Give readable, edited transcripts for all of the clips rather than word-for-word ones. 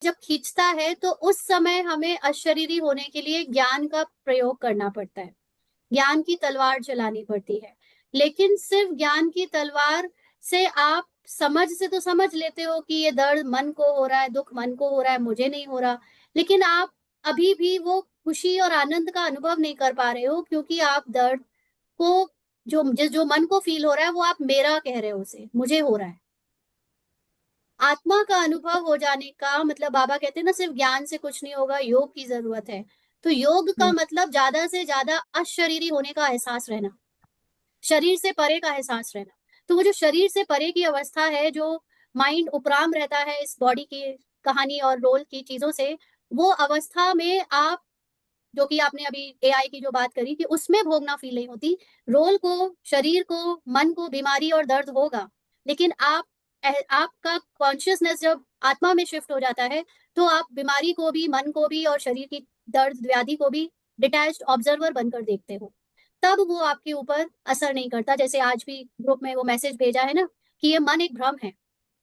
जब खींचता है तो उस समय हमें अशरीरी होने के लिए ज्ञान का प्रयोग करना पड़ता है, ज्ञान की तलवार चलानी पड़ती है। लेकिन सिर्फ ज्ञान की तलवार से आप समझ से तो समझ लेते हो कि ये दर्द मन को हो रहा है, दुख मन को हो रहा है, मुझे नहीं हो रहा, लेकिन आप अभी भी वो खुशी और आनंद का अनुभव नहीं कर पा रहे हो, क्योंकि आप दर्द को जो मन को फील हो रहा है वो आप मेरा कह रहे हो, उसे मुझे हो रहा है। आत्मा का अनुभव हो जाने का मतलब, बाबा कहते हैं ना, सिर्फ ज्ञान से कुछ नहीं होगा, योग की जरूरत है। तो योग का हम्म, मतलब ज्यादा से ज्यादा अशरीरी होने का एहसास रहना, शरीर से परे का एहसास रहना। तो वो जो शरीर से परे की अवस्था है, जो माइंड उपराम रहता है इस बॉडी की कहानी और रोल की चीजों से, वो अवस्था में आप, जो कि आपने अभी एआई की जो बात करी कि उसमें भोगना फील नहीं होती, रोल को, शरीर को, मन को बीमारी और दर्द होगा, लेकिन आपका कॉन्शियसनेस जब आत्मा में शिफ्ट हो जाता है, तो आप बीमारी को भी, मन को भी और शरीर की दर्द व्याधि को भी डिटैच्ड ऑब्जर्वर बनकर देखते हो। तब वो आपके ऊपर असर नहीं करता। जैसे आज भी ग्रुप में वो मैसेज भेजा है ना, कि ये मन एक भ्रम है।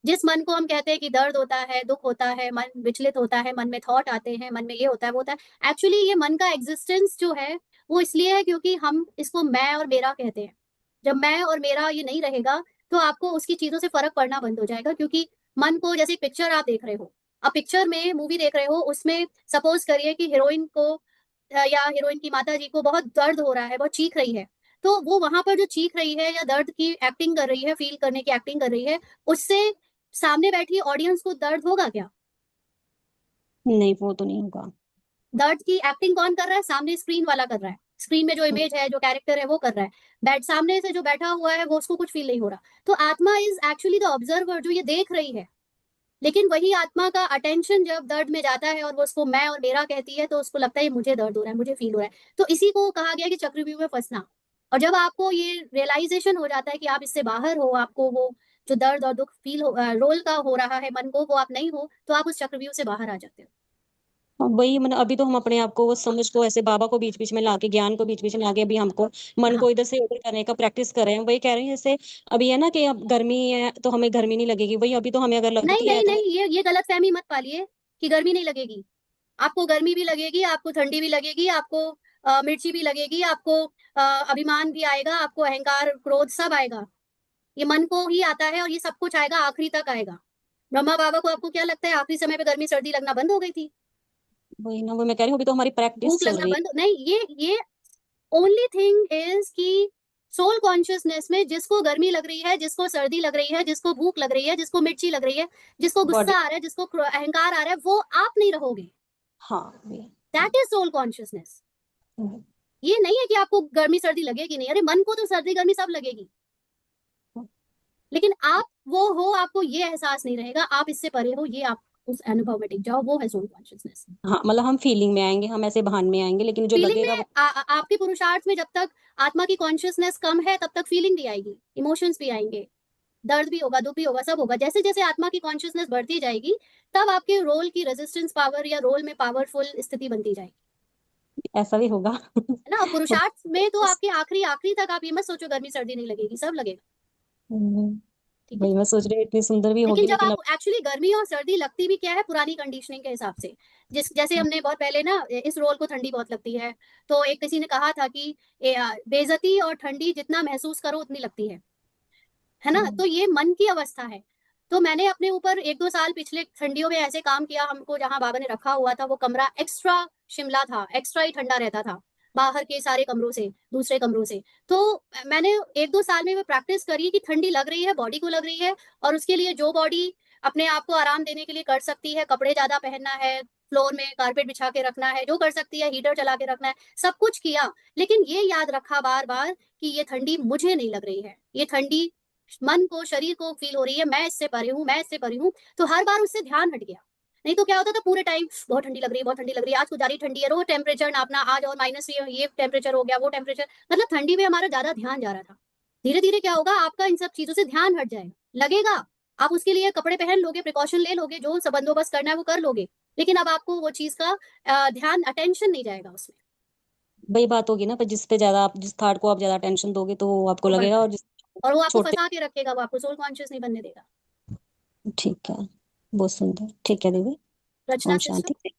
जिस मन को हम कहते हैं कि दर्द होता है, दुख होता है, मन विचलित होता है, मन में थॉट आते हैं, मन में ये होता है, वो होता है, एक्चुअली ये मन का एग्जिस्टेंस जो है वो इसलिए है क्योंकि हम इसको मैं और मेरा कहते हैं। जब मैं और मेरा ये नहीं रहेगा, तो आपको उसकी चीजों से फर्क पड़ना बंद हो जाएगा। क्योंकि मन को, जैसे पिक्चर आप देख रहे हो, अब पिक्चर में मूवी देख रहे हो, उसमें सपोज करिए कि हीरोइन को या हीरोइन की माता जी को बहुत दर्द हो रहा है, बहुत चीख रही है, तो वो वहां पर जो चीख रही है या दर्द की एक्टिंग कर रही है, फील करने की एक्टिंग कर रही है, उससे सामने बैठी ऑडियंस को दर्द होगा क्या? नहीं वो तो नहीं होगा। दर्द की एक्टिंग कौन कर रहा है? सामने स्क्रीन वाला कर रहा है, स्क्रीन में जो हम्म, इमेज है, जो कैरेक्टर है, वो कर रहा है। बैठ सामने से जो बैठा हुआ है वो, उसको कुछ फील नहीं हो रहा। तो आत्मा इज एक्चुअली द ऑब्जर्वर, जो ये देख रही है। लेकिन वही आत्मा का अटेंशन जब दर्द में जाता है और वो उसको मैं और मेरा कहती है, तो उसको लगता है मुझे दर्द हो रहा है, मुझे फील हो रहा है। तो इसी को कहा गया कि चक्रव्यूह में फंसना। और जब आपको ये रियलाइजेशन हो जाता है कि आप इससे बाहर हो, आपको वो जो दर्द और दुख फील हो, रोल का हो रहा है मन को, वो आप नहीं हो, तो आप उस चक्रव्यूह से बाहर आ जाते हो। वही मतलब अभी तो हम अपने आप को वो समझ को ऐसे बाबा को बीच बीच में लाके ज्ञान को बीच बीच में लाके अभी हमको मन हाँ। को इधर से उधर करने का प्रैक्टिस कर रहे हैं। वही कह रहे हैं जैसे अभी है ना कि अब गर्मी है तो हमें गर्मी नहीं लगेगी, वही अभी तो हमें अगर नहीं लगती है नहीं तो नहीं, ये गलत फहमी मत पालिए कि गर्मी नहीं लगेगी। आपको गर्मी भी लगेगी, आपको ठंडी भी लगेगी, आपको मिर्ची भी लगेगी, आपको अभिमान भी आएगा, आपको अहंकार क्रोध सब आएगा। ये मन को ही आता है और ये सब कुछ आएगा, आखिरी तक आएगा। ब्रह्मा बाबा को आपको क्या लगता है, आखिरी समय पे गर्मी सर्दी लगना बंद हो गई थी? वही ना, वो मैं कह रही हूँ अभी तो हमारी प्रैक्टिस भूख चल लगना रही बंद नहीं, ये ओनली थिंग इज कि सोल कॉन्शियसनेस में जिसको गर्मी लग रही है, जिसको सर्दी लग रही है, जिसको भूख लग रही है, जिसको मिर्ची लग रही है, जिसको है बॉडी। गुस्सा आ रहा है, जिसको अहंकार आ रहा है, वो आप नहीं रहोगे। हाँ वही। That is soul consciousness. Hmm, ये नहीं है कि आपको गर्मी सर्दी लगेगी नहीं, अरे मन को तो सर्दी गर्मी सब लगेगी, लेकिन आप वो हो, आपको ये एहसास नहीं रहेगा, आप इससे परे हो, ये आप उस अनुभव में टिक जाओ, वो है सोल कॉन्शियसनेस। हाँ मतलब हम फीलिंग में आएंगे, हम ऐसे भान में आएंगे, लेकिन जो फीलिंग लगेगा में वो। आपके पुरुषार्थ में जब तक आत्मा की कॉन्शियसनेस कम है, तब तक फीलिंग भी आएगी, इमोशंस भी आएंगे, दर्द भी होगा, दुख भी होगा, सब होगा। जैसे जैसे आत्मा की कॉन्शियसनेस बढ़ती जाएगी, तब आपके रोल की रेजिस्टेंस पावर या रोल में पावरफुल स्थिति बनती जाएगी, ऐसा भी होगा। है ना। और पुरुषार्थ में तो आपके आखिरी आखिरी तक आप ये मत सोचो गर्मी सर्दी नहीं लगेगी, सब लगेगा। ठीक है। वही मैं सोच रही हूँ इतनी सुंदर भी लेकिन होगी जब लेकिन अब। आप एक्चुअली, गर्मी और सर्दी लगती भी क्या है, पुरानी कंडीशनिंग के हिसाब से। जैसे हमने बहुत पहले ना, इस रोल को ठंडी बहुत लगती है, तो एक किसी ने कहा था कि बेइज्जती और ठंडी जितना महसूस करो उतनी लगती है ना। तो ये मन की अवस्था है। तो मैंने अपने ऊपर एक दो साल पिछले ठंडियों में ऐसे काम किया, हमको जहां बाबा ने रखा हुआ था वो कमरा एक्स्ट्रा शिमला था, एक्स्ट्रा ही ठंडा रहता था बाहर के सारे कमरों से, दूसरे कमरों से। तो मैंने एक दो साल में वो प्रैक्टिस करी कि ठंडी लग रही है, बॉडी को लग रही है, और उसके लिए जो बॉडी अपने आप को आराम देने के लिए कर सकती है, कपड़े ज्यादा पहनना है, फ्लोर में कारपेट बिछा के रखना है, जो कर सकती है, हीटर चला के रखना है, सब कुछ किया। लेकिन ये याद रखा बार बार कि ये ठंडी मुझे नहीं लग रही है, ये ठंडी मन को, शरीर को फील हो रही है, मैं इससे परे हूँ, मैं इससे परे हूँ। तो हर बार उससे ध्यान हट गया। नहीं तो क्या होता था, पूरे टाइम बहुत ठंडी लग रही है, बहुत ठंडी लग रही है, आज कुछ ज्यादा ठंडी है, रोज टेम्परेचर नापना, आज और माइनस ये टेम्परेचर हो गया, वो टेम्परेचर, मतलब ठंडी में हमारा ज्यादा ध्यान जा रहा था। धीरे धीरे क्या होगा, आपका इन सब चीजों से ध्यान हट जाएगा, लगेगा आप उसके लिए कपड़े पहन लोगे, प्रिकॉशन ले लोगे, जो सब बंदोबस्त करना है वो कर लोगे, लेकिन अब आपको वो चीज का ध्यान, अटेंशन नहीं जाएगा उसमें। वही बात होगी ना, पर जिस पे ज्यादा आप, जिस थॉट को आप ज्यादा टेंशन दोगे तो वो आपको वो लगेगा, बढ़ता और है, जिस और वो आपको छोटे। फंसा के रखेगा, वो आपको सोल कॉन्शियस नहीं बनने देगा। ठीक है, बहुत सुंदर, ठीक है दीदी। रचना ओम सिस्टर। शांति।